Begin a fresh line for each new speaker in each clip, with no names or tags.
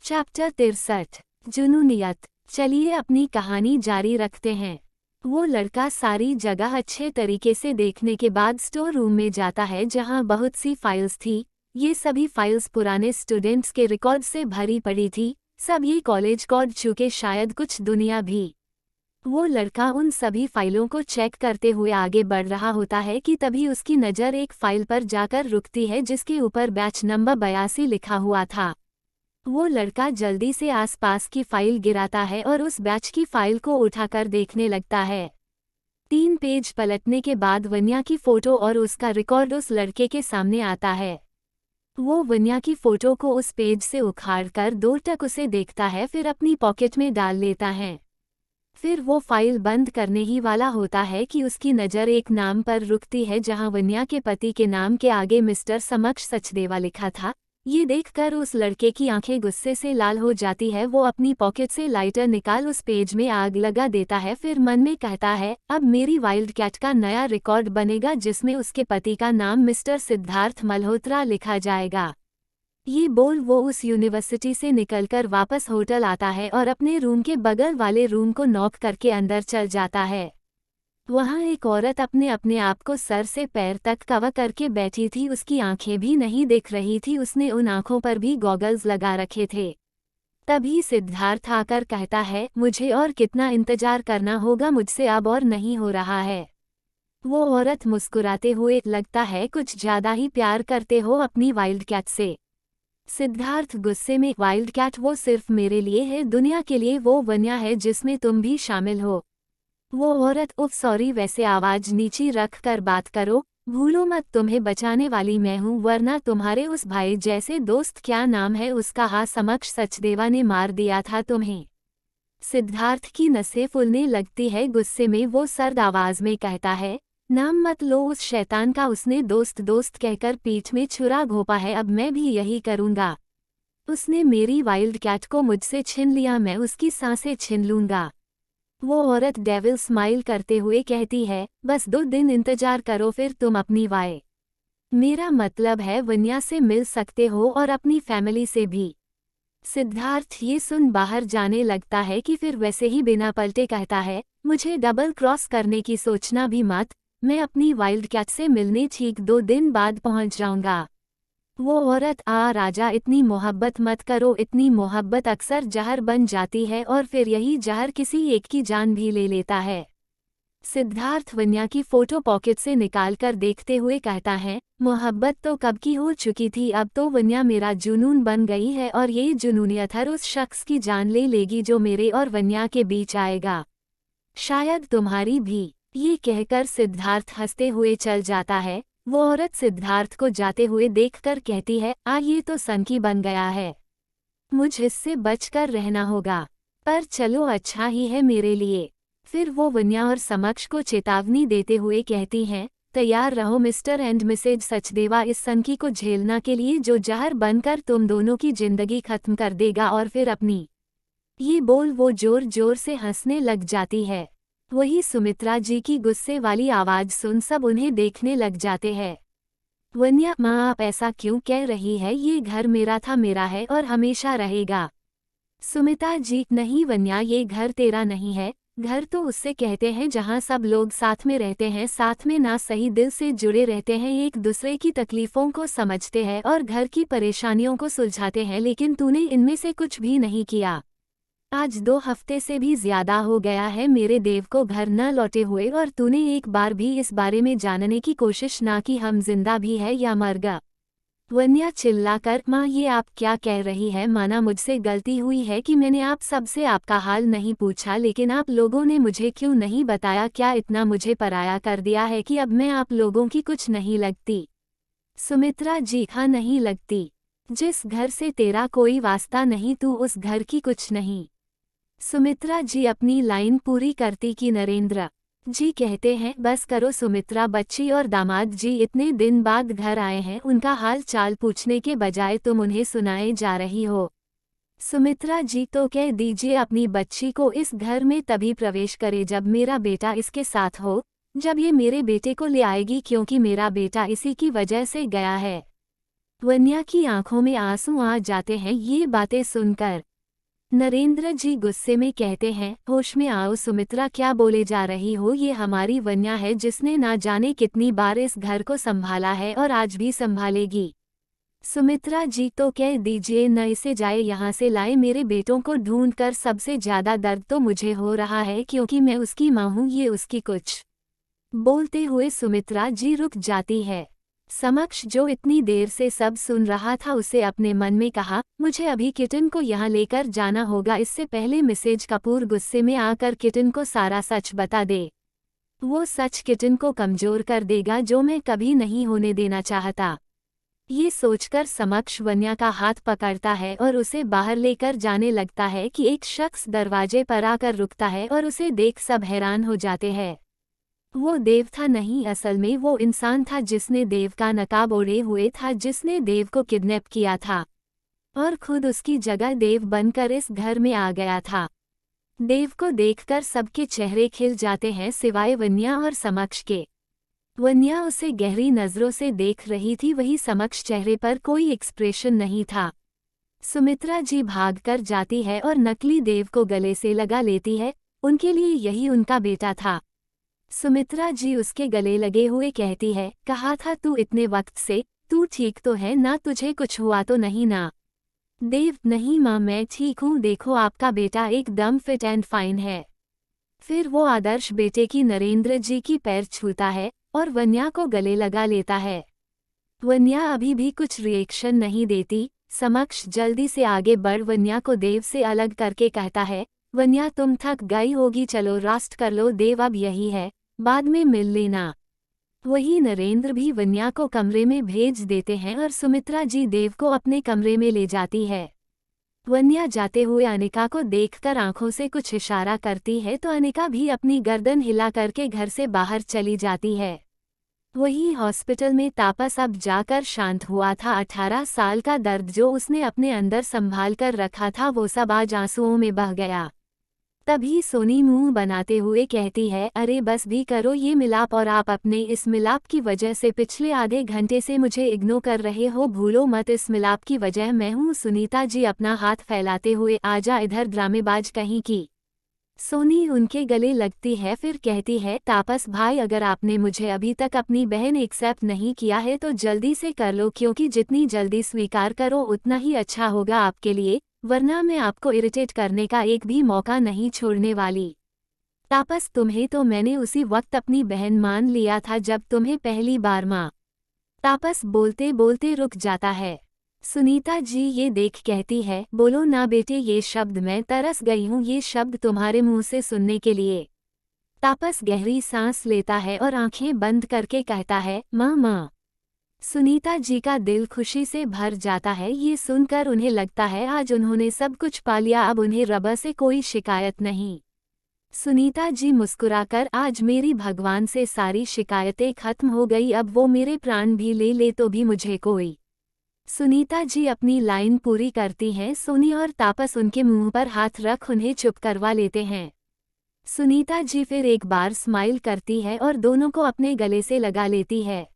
Chapter 63 Junooniyat. चलिए अपनी कहानी जारी रखते हैं। वो लड़का सारी जगह अच्छे तरीके से देखने के बाद स्टोर रूम में जाता है जहां बहुत सी फाइल्स थी। ये सभी फाइल्स पुराने स्टूडेंट्स के रिकॉर्ड से भरी पड़ी थी, सब ये कॉलेज कोड चुके शायद कुछ दुनिया भी। वो लड़का उन सभी फाइलों को चेक करते हुए आगे बढ़ रहा होता है कि तभी उसकी नज़र एक फाइल पर जाकर रुकती है जिसके ऊपर बैच नंबर 82 लिखा हुआ था। वो लड़का जल्दी से आसपास की फाइल गिराता है और उस बैच की फाइल को उठाकर देखने लगता है। 3 पेज पलटने के बाद वन्या की फोटो और उसका रिकॉर्ड उस लड़के के सामने आता है। वो वन्या की फोटो को उस पेज से उखाड़कर 2 टक उसे देखता है, फिर अपनी पॉकेट में डाल लेता है। फिर वो फाइल बंद करने ही वाला होता है कि उसकी नज़र एक नाम पर रुकती है जहां वन्या के पति के नाम के आगे मिस्टर समक्ष सचदेवा लिखा था। ये देखकर उस लड़के की आंखें गुस्से से लाल हो जाती है। वो अपनी पॉकेट से लाइटर निकाल उस पेज में आग लगा देता है, फिर मन में कहता है अब मेरी वाइल्ड कैट का नया रिकॉर्ड बनेगा जिसमें उसके पति का नाम मिस्टर सिद्धार्थ मल्होत्रा लिखा जाएगा। ये बोल वो उस यूनिवर्सिटी से निकलकर वापस होटल आता है और अपने रूम के बगल वाले रूम को नॉक करके अंदर चल जाता है। वहाँ एक औरत अपने आप को सर से पैर तक कवर करके बैठी थी। उसकी आंखें भी नहीं दिख रही थी, उसने उन आंखों पर भी गॉगल्स लगा रखे थे। तभी सिद्धार्थ आकर कहता है, मुझे और कितना इंतजार करना होगा, मुझसे अब और नहीं हो रहा है। वो औरत मुस्कुराते हुए, लगता है कुछ ज्यादा ही प्यार करते हो अपनी वाइल्ड कैट से। सिद्धार्थ गुस्से में, वाइल्ड कैट वो सिर्फ मेरे लिए है, दुनिया के लिए वो वन्या है जिसमें तुम भी शामिल हो। वो औरत, उफ सॉरी, वैसे आवाज नीची रख कर बात करो, भूलो मत तुम्हें बचाने वाली मैं हूँ, वरना तुम्हारे उस भाई जैसे दोस्त, क्या नाम है उसका, हाँ समक्ष सचदेवा ने मार दिया था तुम्हें। सिद्धार्थ की नसें फूलने लगती है। गुस्से में वो सर्द आवाज में कहता है, नाम मत लो उस शैतान का, उसने दोस्त दोस्त कहकर पीठ में छुरा घोंपा है, अब मैं भी यही करूँगा। उसने मेरी वाइल्ड कैट को मुझसे छीन लिया, मैं उसकी सांसें छीन लूँगा। वो औरत डेविल स्माइल करते हुए कहती है, बस 2 दिन इंतजार करो, फिर तुम अपनी वाई, मेरा मतलब है वन्या से मिल सकते हो और अपनी फैमिली से भी। सिद्धार्थ ये सुन बाहर जाने लगता है कि फिर वैसे ही बिना पलटे कहता है, मुझे डबल क्रॉस करने की सोचना भी मत, मैं अपनी वाइल्ड कैट से मिलने ठीक 2 दिन बाद पहुंच जाऊंगा। वो औरत, राजा इतनी मोहब्बत मत करो, इतनी मोहब्बत अक्सर जहर बन जाती है और फिर यही जहर किसी एक की जान भी ले लेता है। सिद्धार्थ वन्या की फोटो पॉकेट से निकालकर देखते हुए कहता है, मोहब्बत तो कब की हो चुकी थी, अब तो वन्या मेरा जुनून बन गई है और ये जुनूनियत हर उस शख्स की जान ले लेगी जो मेरे और वन्या के बीच आएगा, शायद तुम्हारी भी। ये कहकर सिद्धार्थ हंसते हुए चल जाता है। वो औरत सिद्धार्थ को जाते हुए देखकर कहती है, ये तो सनकी बन गया है, मुझ इससे बचकर रहना होगा, पर चलो अच्छा ही है मेरे लिए। फिर वो वन्या और समक्ष को चेतावनी देते हुए कहती हैं, तैयार रहो मिस्टर एंड मिसेज सचदेवा इस सनकी को झेलना के लिए जो जहर बनकर तुम दोनों की जिंदगी खत्म कर देगा और फिर अपनी। ये बोल वो जोर जोर से हंसने लग जाती है। वही सुमित्रा जी की गुस्से वाली आवाज सुन सब उन्हें देखने लग जाते हैं। वन्या, माँ आप ऐसा क्यों कह रही है, ये घर मेरा था, मेरा है और हमेशा रहेगा। सुमित्रा जी, नहीं वन्या, ये घर तेरा नहीं है, घर तो उससे कहते हैं जहाँ सब लोग साथ में रहते हैं, साथ में ना सही दिल से जुड़े रहते हैं, एक दूसरे की तकलीफों को समझते हैं और घर की परेशानियों को सुलझाते हैं, लेकिन तूने इनमें से कुछ भी नहीं किया। आज 2 हफ्ते से भी ज्यादा हो गया है मेरे देव को घर न लौटे हुए और तूने एक बार भी इस बारे में जानने की कोशिश ना की हम जिंदा भी है या मर गया। वन्या चिल्लाकर, माँ ये आप क्या कह रही है, माना मुझसे गलती हुई है कि मैंने आप सबसे आपका हाल नहीं पूछा, लेकिन आप लोगों ने मुझे क्यों नहीं बताया, क्या इतना मुझे पराया कर दिया है कि अब मैं आप लोगों की कुछ नहीं लगती। सुमित्रा जी, हाँ नहीं लगती, जिस घर से तेरा कोई वास्ता नहीं तू उस घर की कुछ नहीं। सुमित्रा जी अपनी लाइन पूरी करती कि नरेंद्र जी कहते हैं, बस करो सुमित्रा, बच्ची और दामाद जी इतने दिन बाद घर आए हैं, उनका हाल चाल पूछने के बजाय तुम उन्हें सुनाए जा रही हो। सुमित्रा जी तो कह दीजिए अपनी बच्ची को इस घर में तभी प्रवेश करे जब मेरा बेटा इसके साथ हो, जब ये मेरे बेटे को ले आएगी, क्योंकि मेरा बेटा इसी की वजह से गया है। वन्या की आंखों में आंसू आ जाते हैं ये बातें सुनकर। नरेंद्र जी गुस्से में कहते हैं, होश में आओ सुमित्रा, क्या बोले जा रही हो? ये हमारी वन्या है जिसने ना जाने कितनी बार इस घर को संभाला है और आज भी संभालेगी। सुमित्रा जी तो कह दीजिए न इसे जाए यहाँ से लाए, मेरे बेटों को ढूंढ कर। सबसे ज्यादा दर्द तो मुझे हो रहा है क्योंकि मैं उसकी माँ हूँ, ये उसकी कुछ। बोलते हुए सुमित्रा जी रुक जाती है। समक्ष जो इतनी देर से सब सुन रहा था उसे अपने मन में कहा, मुझे अभी किटन को यहाँ लेकर जाना होगा, इससे पहले मिसेज कपूर गुस्से में आकर किटन को सारा सच बता दे। वो सच किटन को कमजोर कर देगा जो मैं कभी नहीं होने देना चाहता। ये सोचकर समक्ष वन्या का हाथ पकड़ता है और उसे बाहर लेकर जाने लगता है कि एक शख्स दरवाजे पर आकर रुकता है और उसे देख सब हैरान हो जाते हैं। वो देव था नहीं, असल में वो इंसान था जिसने देव का नकाब ओढ़े हुए था, जिसने देव को किडनैप किया था और खुद उसकी जगह देव बनकर इस घर में आ गया था। देव को देखकर सबके चेहरे खिल जाते हैं सिवाय वन्या और समक्ष के। वन्या उसे गहरी नजरों से देख रही थी, वही समक्ष चेहरे पर कोई एक्सप्रेशन नहीं था। सुमित्रा जी भागकर जाती है और नकली देव को गले से लगा लेती है, उनके लिए यही उनका बेटा था। सुमित्रा जी उसके गले लगे हुए कहती है, कहा था तू इतने वक्त से, तू ठीक तो है ना? तुझे कुछ हुआ तो नहीं ना? देव, नहीं माँ मैं ठीक हूँ, देखो आपका बेटा एकदम फिट एंड फाइन है। फिर वो आदर्श बेटे की नरेंद्र जी की पैर छूता है और वन्या को गले लगा लेता है। वन्या अभी भी कुछ रिएक्शन नहीं देती। समक्ष जल्दी से आगे बढ़ वन्या को देव से अलग करके कहता है, वन्या तुम थक गई होगी, चलो रेस्ट कर लो, देव अब यही है, बाद में मिल लेना। वही नरेंद्र भी वन्या को कमरे में भेज देते हैं और सुमित्रा जी देव को अपने कमरे में ले जाती है। वन्या जाते हुए अनिका को देखकर आंखों से कुछ इशारा करती है तो अनिका भी अपनी गर्दन हिला करके घर से बाहर चली जाती है। वही हॉस्पिटल में तापस अब जाकर शांत हुआ था। 18 साल का दर्द जो उसने अपने अंदर संभाल कर रखा था वो सब आज आंसुओं में बह गया। तभी सोनी मुंह बनाते हुए कहती है, अरे बस भी करो ये मिलाप, और आप अपने इस मिलाप की वजह से पिछले आधे घंटे से मुझे इग्नोर कर रहे हो, भूलो मत इस मिलाप की वजह मैं हूँ। सुनीता जी अपना हाथ फैलाते हुए, आजा इधर ड्रामेबाज कहीं की। सोनी उनके गले लगती है, फिर कहती है, तापस भाई अगर आपने मुझे अभी तक अपनी बहन एक्सेप्ट नहीं किया है तो जल्दी से कर लो, क्योंकि जितनी जल्दी स्वीकार करो उतना ही अच्छा होगा आपके लिए, वरना मैं आपको इरिटेट करने का एक भी मौका नहीं छोड़ने वाली। तापस तुम्हें तो मैंने उसी वक्त अपनी बहन मान लिया था जब तुम्हें पहली बार माँ। तापस बोलते बोलते रुक जाता है। सुनीता जी ये देख कहती है, बोलो ना बेटे ये शब्द, मैं तरस गई हूँ ये शब्द तुम्हारे मुंह से सुनने के लिए। तापस गहरी सांस लेता है और आंखें बंद करके कहता है, माँ माँ। सुनीता जी का दिल खुशी से भर जाता है, ये सुनकर उन्हें लगता है आज उन्होंने सब कुछ पा लिया, अब उन्हें रब से कोई शिकायत नहीं। सुनीता जी मुस्कुराकर, आज मेरी भगवान से सारी शिकायतें खत्म हो गई, अब वो मेरे प्राण भी ले ले तो भी मुझे कोई। सुनीता जी अपनी लाइन पूरी करती हैं, सोनी और तापस उनके मुंह पर हाथ रख उन्हें चुप करवा लेते हैं। सुनीता जी फिर एक बार स्माइल करती है और दोनों को अपने गले से लगा लेती है।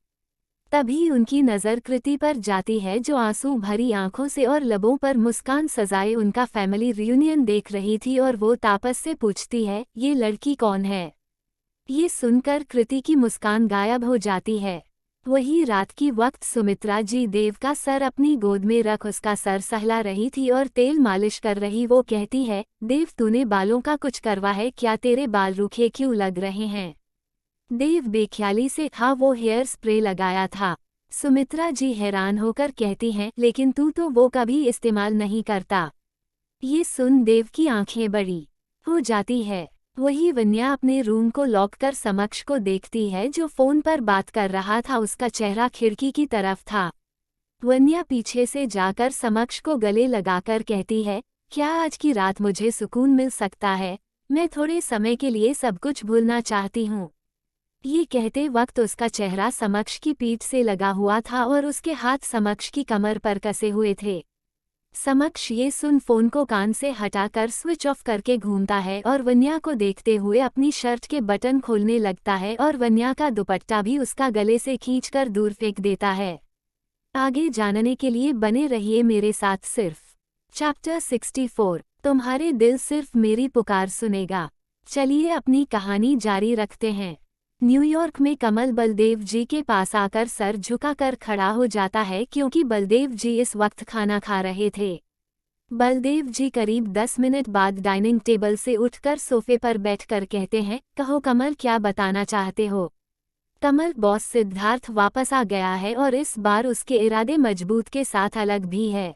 तभी उनकी नज़र कृति पर जाती है जो आंसू भरी आंखों से और लबों पर मुस्कान सजाए उनका फैमिली रियूनियन देख रही थी, और वो तापस से पूछती है, ये लड़की कौन है? ये सुनकर कृति की मुस्कान गायब हो जाती है। वही रात की वक्त सुमित्रा जी देव का सर अपनी गोद में रख उसका सर सहला रही थी और तेल मालिश कर रही। वो कहती है, देव तूने बालों का कुछ करवा है क्या? तेरे बाल रूखे क्यों लग रहे हैं? देव बेख्याली से, हाँ वो हेयर स्प्रे लगाया था। सुमित्रा जी हैरान होकर कहती हैं, लेकिन तू तो वो कभी इस्तेमाल नहीं करता। ये सुन देव की आंखें बड़ी हो जाती है। वही वन्या अपने रूम को लॉक कर समक्ष को देखती है जो फोन पर बात कर रहा था, उसका चेहरा खिड़की की तरफ था। वन्या पीछे से जाकर समक्ष को गले लगाकर कहती है, क्या आज की रात मुझे सुकून मिल सकता है? मैं थोड़े समय के लिए सब कुछ भूलना चाहती हूँ। ये कहते वक्त उसका चेहरा समक्ष की पीठ से लगा हुआ था और उसके हाथ समक्ष की कमर पर कसे हुए थे। समक्ष ये सुन फोन को कान से हटाकर स्विच ऑफ करके घूमता है और वन्या को देखते हुए अपनी शर्ट के बटन खोलने लगता है और वन्या का दुपट्टा भी उसका गले से खींचकर दूर फेंक देता है। आगे जानने के लिए बने रहिए मेरे साथ सिर्फ। चैप्टर 64, तुम्हारे दिल सिर्फ मेरी पुकार सुनेगा। चलिए अपनी कहानी जारी रखते हैं। न्यूयॉर्क में कमल बलदेव जी के पास आकर सर झुकाकर खड़ा हो जाता है क्योंकि बलदेव जी इस वक्त खाना खा रहे थे। बलदेव जी करीब 10 मिनट बाद डाइनिंग टेबल से उठकर सोफे पर बैठकर कहते हैं, कहो कमल, क्या बताना चाहते हो? कमल, बॉस सिद्धार्थ वापस आ गया है और इस बार उसके इरादे मजबूत के साथ अलग भी है।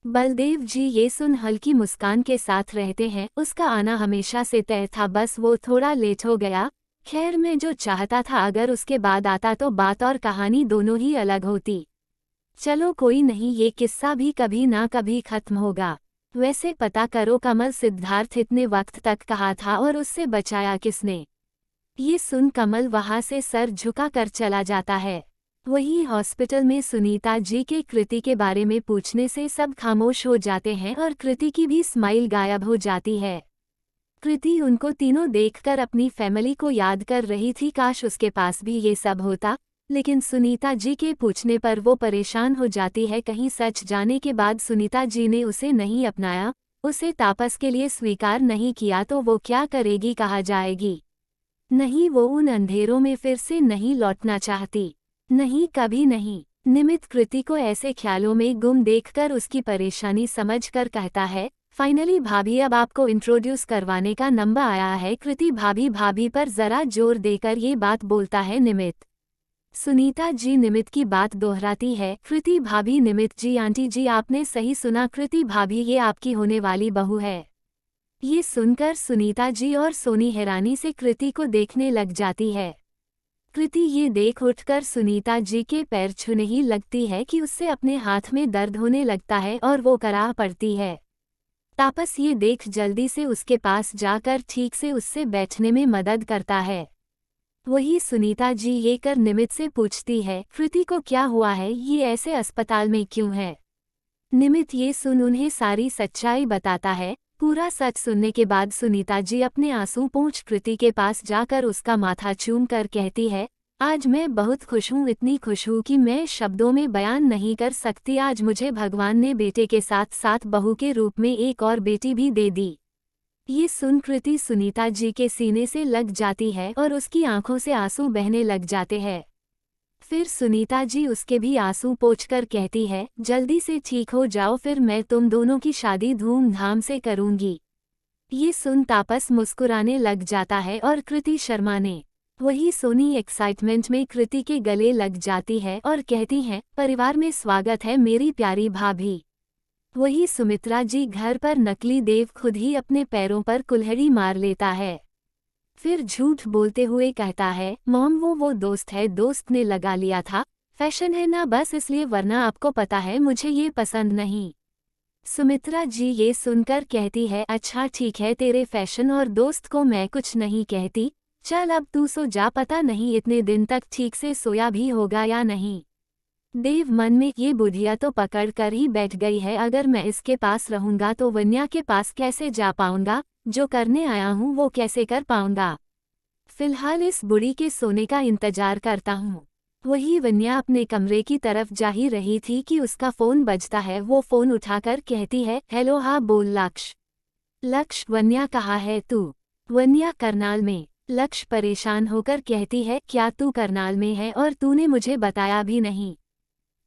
बलदेव जी ये सुन हल्की मुस्कान के साथ रहते हैं, उसका आना हमेशा से तय था, बस वो थोड़ा लेट हो गया। खैर, मैं जो चाहता था अगर उसके बाद आता तो बात और कहानी दोनों ही अलग होती। चलो कोई नहीं, ये किस्सा भी कभी ना कभी खत्म होगा। वैसे पता करो कमल, सिद्धार्थ इतने वक्त तक कहा था और उससे बचाया किसने? ये सुन कमल वहां से सर झुका कर चला जाता है। वही हॉस्पिटल में सुनीता जी के कृति के बारे में पूछने से सब खामोश हो जाते हैं और कृति की भी स्माइल गायब हो जाती है। कृति उनको तीनों देखकर अपनी फैमिली को याद कर रही थी, काश उसके पास भी ये सब होता। लेकिन सुनीता जी के पूछने पर वो परेशान हो जाती है, कहीं सच जाने के बाद सुनीता जी ने उसे नहीं अपनाया, उसे तापस के लिए स्वीकार नहीं किया तो वो क्या करेगी, कहा जाएगी। नहीं, वो उन अंधेरों में फिर से नहीं लौटना चाहती। नहीं, कभी नहीं। निमित कृति को ऐसे ख्यालों में गुम देखकर उसकी परेशानी समझकर कहता है, फाइनली भाभी, अब आपको इंट्रोड्यूस करवाने का नंबर आया है। कृति भाभी भाभी पर जरा जोर देकर ये बात बोलता है निमित। सुनीता जी निमित की बात दोहराती है, कृति भाभी। निमित जी, आंटी जी आपने सही सुना, कृति भाभी ये आपकी होने वाली बहू है। ये सुनकर सुनीता जी और सोनी हैरानी से कृति को देखने लग जाती है। कृति ये देख उठकर सुनीता जी के पैर छूने ही लगती है कि उससे अपने हाथ में दर्द होने लगता है और वो कराह पड़ती है। तापस ये देख जल्दी से उसके पास जाकर ठीक से उससे बैठने में मदद करता है। वही सुनीता जी ये कर निमित से पूछती है, कृति को क्या हुआ है, ये ऐसे अस्पताल में क्यों है? निमित ये सुन उन्हें सारी सच्चाई बताता है। पूरा सच सुनने के बाद सुनीता जी अपने आंसू पोंछ कृति के पास जाकर उसका माथा चूम कर कहती है, आज मैं बहुत खुश हूँ, इतनी खुश हूँ कि मैं शब्दों में बयान नहीं कर सकती। आज मुझे भगवान ने बेटे के साथ साथ बहू के रूप में एक और बेटी भी दे दी। ये सुन कृति सुनीता जी के सीने से लग जाती है और उसकी आंखों से आंसू बहने लग जाते हैं। फिर सुनीता जी उसके भी आंसू पोंछकर कहती है, जल्दी से ठीक हो जाओ, फिर मैं तुम दोनों की शादी धूमधाम से करूंगी। ये सुन तापस मुस्कुराने लग जाता है और कृति शर्माने। वही सोनी एक्साइटमेंट में कृति के गले लग जाती है और कहती हैं, परिवार में स्वागत है मेरी प्यारी भाभी। वही सुमित्रा जी घर पर नकली देव खुद ही अपने पैरों पर कुल्हड़ी मार लेता है। फिर झूठ बोलते हुए कहता है, मॉम वो दोस्त है, दोस्त ने लगा लिया था, फैशन है ना बस इसलिए, वरना आपको पता है मुझे ये पसंद नहीं। सुमित्रा जी ये सुनकर कहती है, अच्छा ठीक है, तेरे फैशन और दोस्त को मैं कुछ नहीं कहती, चल अब तू सो जा, पता नहीं इतने दिन तक ठीक से सोया भी होगा या नहीं। देव मन में, ये बुढ़िया तो पकड़ कर ही बैठ गई है, अगर मैं इसके पास रहूंगा तो वन्या के पास कैसे जा पाऊंगा, जो करने आया हूँ वो कैसे कर पाऊंगा। फिलहाल इस बुढ़ी के सोने का इंतजार करता हूँ। वही वन्या अपने कमरे की तरफ जा ही रही थी कि उसका फोन बजता है। वो फोन उठाकर कहती है, हेलो, हाँ बोल लक्ष्य। लक्ष्य, वन्या कहाँ है तू? वन्या, करनाल में। लक्ष्य परेशान होकर कहती है, क्या तू करनाल में है और तूने मुझे बताया भी नहीं?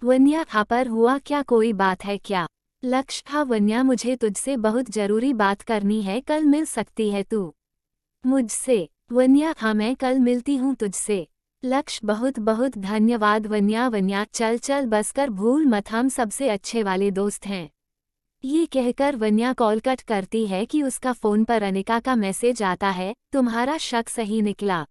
वन्या, हाँ पर हुआ क्या, कोई बात है क्या? लक्ष्य, हाँ वन्या, मुझे तुझसे बहुत जरूरी बात करनी है, कल मिल सकती है तू मुझसे? वन्या, हाँ मैं कल मिलती हूँ तुझसे। लक्ष्य, बहुत बहुत धन्यवाद वन्या। वन्या, चल चल बस कर, भूल मत, हम सबसे अच्छे वाले दोस्त हैं। ये कहकर वन्या कॉल कट करती है कि उसका फोन पर अनिका का मैसेज आता है, तुम्हारा शक सही निकला।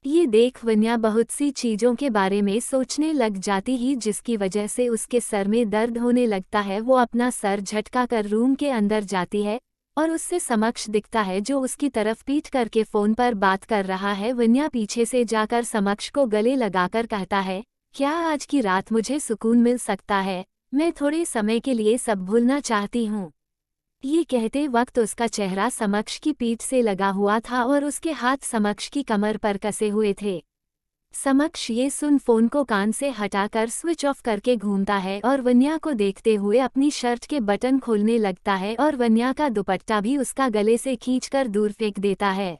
ये देख वन्या बहुत सी चीजों के बारे में सोचने लग जाती ही, जिसकी वजह से उसके सर में दर्द होने लगता है। वो अपना सर झटका कर रूम के अंदर जाती है और उससे समक्ष दिखता है जो उसकी तरफ पीठ करके फोन पर बात कर रहा है। वन्या पीछे से जाकर समक्ष को गले लगाकर कहता है, क्या आज की रात मुझे सुकून मिल सकता है? मैं थोड़े समय के लिए सब भूलना चाहती हूँ। ये कहते वक्त उसका चेहरा समक्ष की पीठ से लगा हुआ था और उसके हाथ समक्ष की कमर पर कसे हुए थे। समक्ष ये सुन फोन को कान से हटाकर स्विच ऑफ करके घूमता है और वन्या को देखते हुए अपनी शर्ट के बटन खोलने लगता है और वन्या का दुपट्टा भी उसका गले से खींचकर दूर फेंक देता है।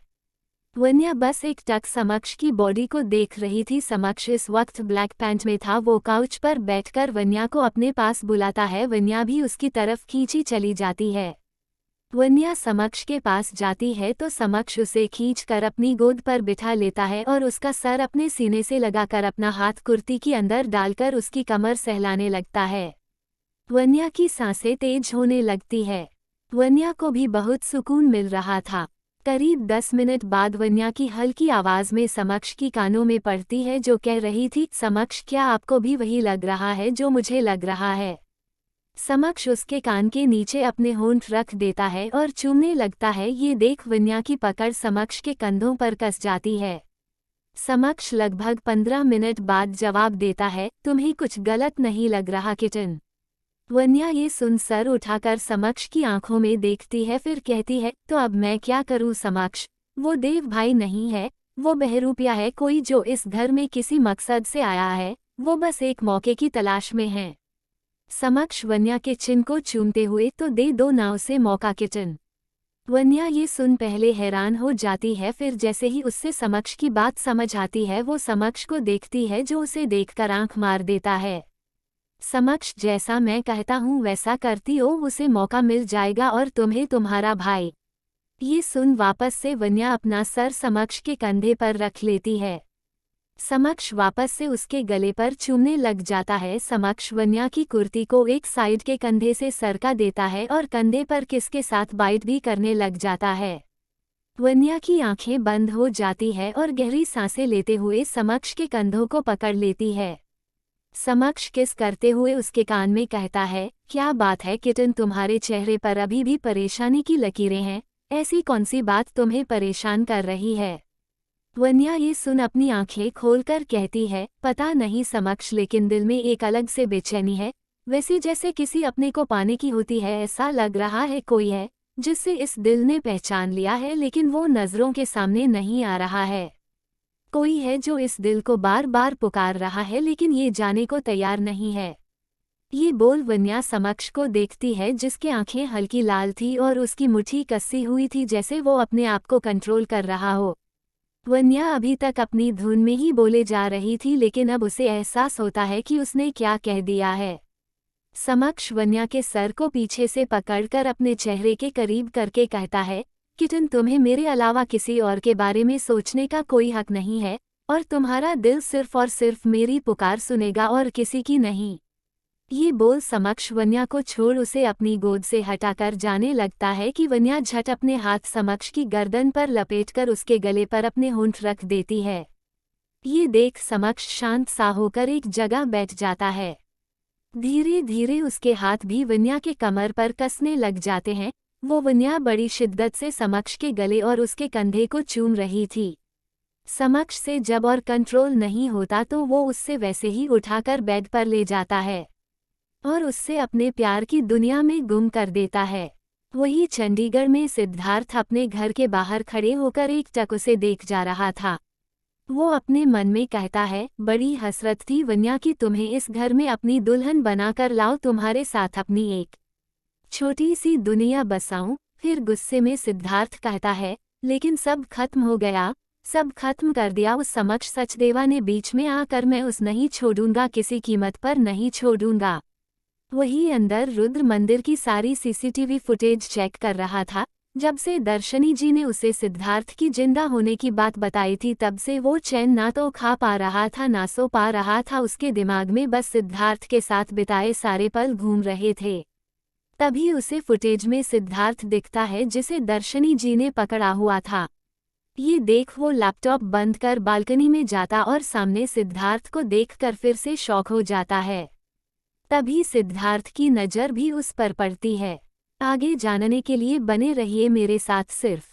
वन्या बस एक टक समक्ष की बॉडी को देख रही थी। समक्ष इस वक्त ब्लैक पैंट में था। वो काउच पर बैठकर वन्या को अपने पास बुलाता है। वन्या भी उसकी तरफ खींची चली जाती है। वन्या समक्ष के पास जाती है तो समक्ष उसे खींचकर अपनी गोद पर बिठा लेता है और उसका सर अपने सीने से लगाकर अपना हाथ कुर्ती के अंदर डालकर उसकी कमर सहलाने लगता है। वन्या की सांसें तेज होने लगती है। वन्या को भी बहुत सुकून मिल रहा था। करीब 10 मिनट बाद वन्या की हल्की आवाज में समक्ष की कानों में पड़ती है, जो कह रही थी, समक्ष क्या आपको भी वही लग रहा है जो मुझे लग रहा है? समक्ष उसके कान के नीचे अपने होंठ रख देता है और चूमने लगता है। ये देख वन्या की पकड़ समक्ष के कंधों पर कस जाती है। समक्ष लगभग 15 मिनट बाद जवाब देता है, तुम्हें कुछ गलत नहीं लग रहा किटन? वन्या ये सुन सर उठाकर समक्ष की आंखों में देखती है, फिर कहती है, तो अब मैं क्या करूं समक्ष? वो देव भाई नहीं है, वो बहरूपिया है कोई जो इस घर में किसी मकसद से आया है। वो बस एक मौके की तलाश में है। समक्ष वन्या के चिन को चूमते हुए, तो दे दो ना उसे मौका किटन। वन्या ये सुन पहले हैरान हो जाती है, फिर जैसे ही उससे समक्ष की बात समझ आती है वो समक्ष को देखती है जो उसे देखकर आंख मार देता है। समक्ष जैसा मैं कहता हूँ वैसा करती हो, उसे मौका मिल जाएगा और तुम्हें तुम्हारा भाई। ये सुन वापस से वन्या अपना सर समक्ष के कंधे पर रख लेती है। समक्ष वापस से उसके गले पर चूमने लग जाता है। समक्ष वन्या की कुर्ती को एक साइड के कंधे से सरका देता है और कंधे पर किस के साथ बाइट भी करने लग जाता है। वन्या की आंखें बंद हो जाती है और गहरी सांसें लेते हुए समक्ष के कंधों को पकड़ लेती है। समक्ष किस करते हुए उसके कान में कहता है, क्या बात है किटन, तुम्हारे चेहरे पर अभी भी परेशानी की लकीरें हैं, ऐसी कौन सी बात तुम्हें परेशान कर रही है? वन्या ये सुन अपनी आंखें खोलकर कहती है, पता नहीं समक्ष, लेकिन दिल में एक अलग से बेचैनी है, वैसे जैसे किसी अपने को पाने की होती है। ऐसा लग रहा है कोई है जिससे इस दिल ने पहचान लिया है, लेकिन वो नजरों के सामने नहीं आ रहा है। कोई है जो इस दिल को बार बार पुकार रहा है, लेकिन ये जाने को तैयार नहीं है। ये बोल वन्या समक्ष को देखती है जिसकी आंखें हल्की लाल थी और उसकी मुट्ठी कसी हुई थी, जैसे वो अपने आप को कंट्रोल कर रहा हो। वन्या अभी तक अपनी धुन में ही बोले जा रही थी, लेकिन अब उसे एहसास होता है कि उसने क्या कह दिया है। समक्ष वन्या के सर को पीछे से पकड़कर अपने चेहरे के करीब करके कहता है, किटन, तुम्हें मेरे अलावा किसी और के बारे में सोचने का कोई हक नहीं है और तुम्हारा दिल सिर्फ और सिर्फ मेरी पुकार सुनेगा और किसी की नहीं। ये बोल समक्ष वन्या को छोड़ उसे अपनी गोद से हटाकर जाने लगता है कि वन्या झट अपने हाथ समक्ष की गर्दन पर लपेटकर उसके गले पर अपने होंठ रख देती है। ये देख समक्ष शांत सा होकर एक जगह बैठ जाता है। धीरे धीरे उसके हाथ भी वन्या के कमर पर कसने लग जाते हैं। वो वन्या बड़ी शिद्दत से समक्ष के गले और उसके कंधे को चूम रही थी। समक्ष से जब और कंट्रोल नहीं होता तो वो उससे वैसे ही उठाकर बेड पर ले जाता है और उससे अपने प्यार की दुनिया में गुम कर देता है। वही चंडीगढ़ में सिद्धार्थ अपने घर के बाहर खड़े होकर एक टक उसे देख जा रहा था। वो अपने मन में कहता है, बड़ी हसरत थी वन्या की तुम्हें इस घर में अपनी दुल्हन बनाकर लाओ, तुम्हारे साथ अपनी एक छोटी सी दुनिया बसाऊं। फिर गुस्से में सिद्धार्थ कहता है, लेकिन सब खत्म हो गया, सब खत्म कर दिया उस समक्ष सचदेवा ने बीच में आकर। मैं उस नहीं छोड़ूंगा, किसी कीमत पर नहीं छोड़ूंगा। वही अंदर रुद्र मंदिर की सारी सीसीटीवी फुटेज चेक कर रहा था। जब से दर्शनी जी ने उसे सिद्धार्थ की जिंदा होने की बात बताई थी, तब से वो चैन ना तो खा पा रहा था ना सो पा रहा था। उसके दिमाग में बस सिद्धार्थ के साथ बिताए सारे पल घूम रहे थे। तभी उसे फुटेज में सिद्धार्थ दिखता है जिसे दर्शनी जी ने पकड़ा हुआ था। ये देख वो लैपटॉप बंद कर बालकनी में जाता और सामने सिद्धार्थ को देखकर फिर से शॉक हो जाता है। तभी सिद्धार्थ की नज़र भी उस पर पड़ती है। आगे जानने के लिए बने रहिए मेरे साथ सिर्फ